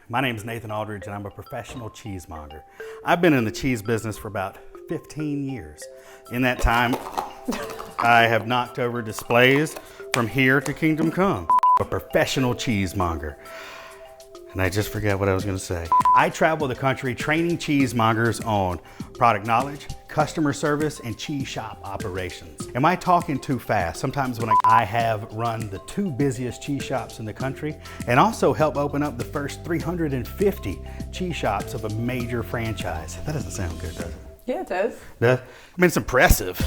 My name is Nathan Aldridge and I'm a professional cheesemonger. I've been in the cheese business for about 15 years. In that time, I have knocked over displays from here to Kingdom Come. A professional cheesemonger. And I just forgot what I was gonna say. I travel the country training cheesemongers on product knowledge, customer service, and cheese shop operations. Am I talking too fast? Sometimes when I have run the 2 busiest cheese shops in the country and also help open up the first 350 cheese shops of a major franchise. That doesn't sound good, does it? Yeah, it does. I mean, it's impressive.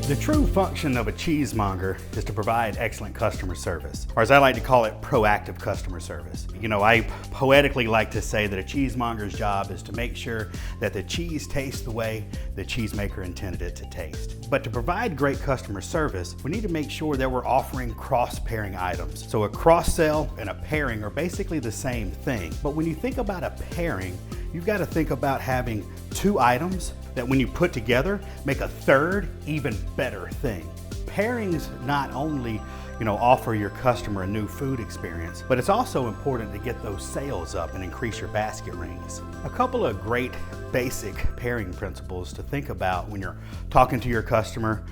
The true function of a cheesemonger is to provide excellent customer service, or as I like to call it, proactive customer service. You know, I poetically like to say that a cheesemonger's job is to make sure that the cheese tastes the way the cheesemaker intended it to taste. But to provide great customer service, we need to make sure that we're offering cross-pairing items. So a cross-sell and a pairing are basically the same thing. But when you think about a pairing, you've got to think about having 2 items that when you put together, make a third, even better thing. Pairings not only, offer your customer a new food experience, but it's also important to get those sales up and increase your basket rings. A couple of great basic pairing principles to think about when you're talking to your customer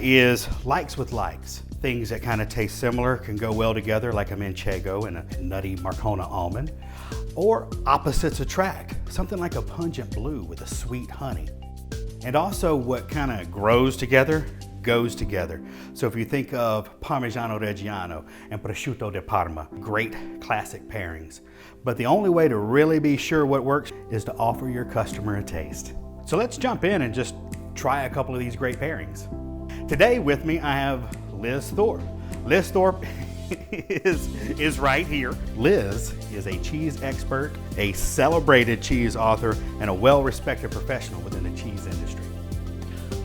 is likes with likes. Things that kind of taste similar can go well together, like a manchego and a nutty Marcona almond. Or opposites attract, something like a pungent blue with a sweet honey. And also what kind of grows together, goes together. So if you think of Parmigiano Reggiano and Prosciutto di Parma, great classic pairings. But the only way to really be sure what works is to offer your customer a taste. So let's jump in and just try a couple of these great pairings. Today with me, I have Liz Thorpe. Liz Thorpe is right here. Liz is a cheese expert, a celebrated cheese author, and a well-respected professional within the cheese industry.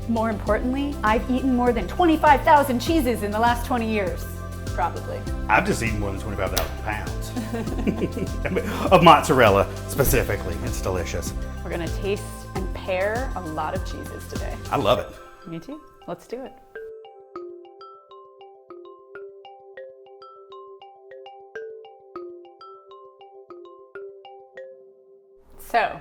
More importantly, I've eaten more than 25,000 cheeses in the last 20 years, probably. I've just eaten more than 25,000 pounds of mozzarella specifically. It's delicious. We're gonna taste and pair a lot of cheeses today. I love it. Me too. Let's do it. So,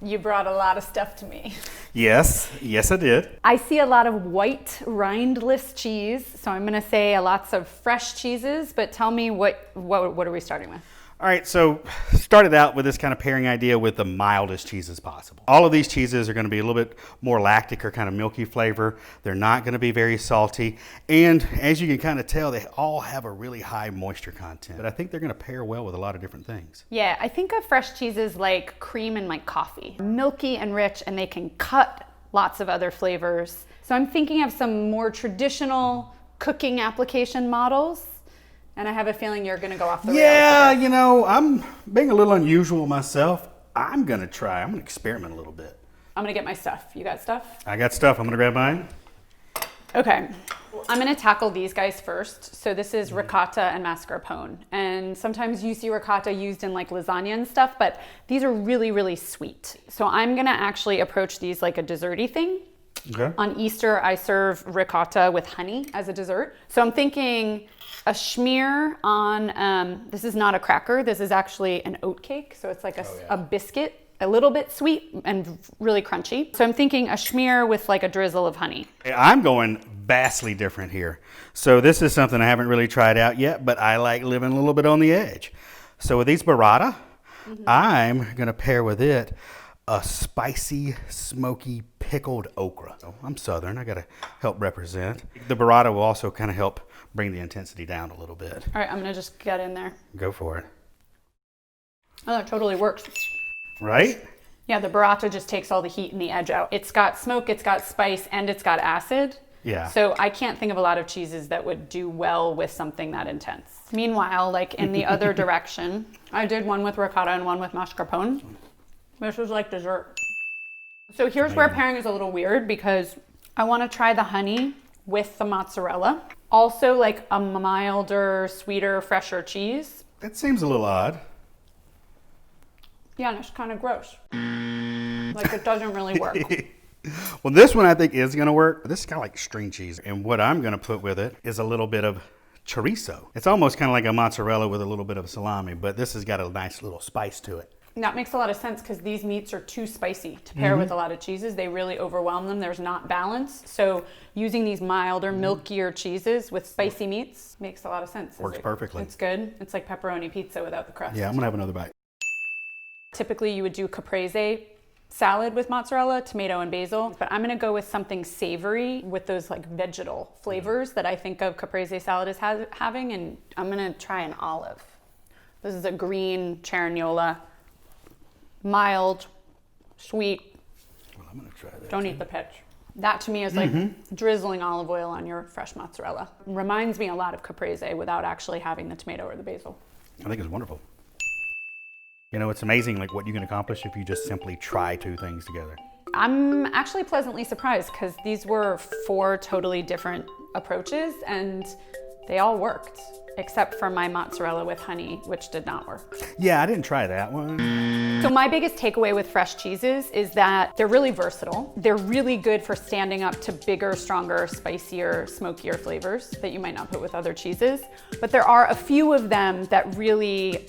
you brought a lot of stuff to me. Yes I did. I see a lot of white rindless cheese, so I'm gonna say lots of fresh cheeses, but tell me what are we starting with? All right, so started out with this kind of pairing idea with the mildest cheeses possible. All of these cheeses are going to be a little bit more lactic or kind of milky flavor. They're not going to be very salty. And as you can kind of tell, they all have a really high moisture content. But I think they're going to pair well with a lot of different things. Yeah, I think of fresh cheeses like cream and like coffee. Milky and rich, and they can cut lots of other flavors. So I'm thinking of some more traditional cooking application models. And I have a feeling you're gonna go off the rails. Yeah, I'm being a little unusual myself. I'm gonna experiment a little bit. I'm gonna get my stuff. You got stuff? I got stuff, I'm gonna grab mine. Okay, I'm gonna tackle these guys first. So this is ricotta and mascarpone. And sometimes you see ricotta used in like lasagna and stuff, but these are really, really sweet. So I'm gonna actually approach these like a desserty thing. Okay. On Easter, I serve ricotta with honey as a dessert. So I'm thinking a schmear on, this is not a cracker, this is actually an oat cake. So it's like a biscuit, a little bit sweet and really crunchy. So I'm thinking a schmear with like a drizzle of honey. I'm going vastly different here. So this is something I haven't really tried out yet, but I like living a little bit on the edge. So with these burrata, I'm gonna pair with it a spicy, smoky, pickled okra. Oh, I'm Southern, I gotta help represent. The burrata will also kind of help bring the intensity down a little bit. All right, I'm gonna just get in there. Go for it. Oh, that totally works. Right? Yeah, the burrata just takes all the heat and the edge out. It's got smoke, it's got spice, and it's got acid. Yeah. So I can't think of a lot of cheeses that would do well with something that intense. Meanwhile, like in the other direction, I did one with ricotta and one with mascarpone. This was like dessert. So here's where pairing is a little weird because I want to try the honey with the mozzarella. Also like a milder, sweeter, fresher cheese. That seems a little odd. Yeah, and it's kind of gross. Like it doesn't really work. Well, this one I think is going to work. This is kind of like string cheese. And what I'm going to put with it is a little bit of chorizo. It's almost kind of like a mozzarella with a little bit of salami, but this has got a nice little spice to it. That makes a lot of sense because these meats are too spicy to pair with a lot of cheeses. They really overwhelm them. There's not balance. So using these milder, milkier cheeses with spicy meats makes a lot of sense. Works perfectly. It's good. It's like pepperoni pizza without the crust. Yeah, I'm gonna have another bite. Typically you would do caprese salad with mozzarella, tomato, and basil, but I'm gonna go with something savory with those like vegetal flavors that I think of caprese salad as having, and I'm gonna try an olive. This is a green Cerignola. Mild, sweet. Well, I'm gonna try that. Don't eat the pitch. That to me is like drizzling olive oil on your fresh mozzarella. Reminds me a lot of caprese without actually having the tomato or the basil. I think it's wonderful. You know, it's amazing like what you can accomplish if you just simply try two things together. I'm actually pleasantly surprised because these were 4 totally different approaches and they all worked, except for my mozzarella with honey, which did not work. Yeah, I didn't try that one. So my biggest takeaway with fresh cheeses is that they're really versatile. They're really good for standing up to bigger, stronger, spicier, smokier flavors that you might not put with other cheeses. But there are a few of them that really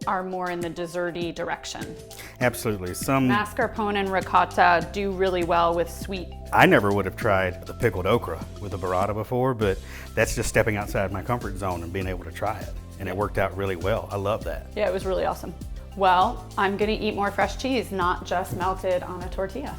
are more in the desserty direction. Absolutely. Some Mascarpone and ricotta do really well with sweet. I never would have tried the pickled okra with a burrata before, but that's just stepping outside my comfort zone and being able to try it. And it worked out really well. I love that. Yeah, it was really awesome. Well, I'm gonna eat more fresh cheese, not just melted on a tortilla.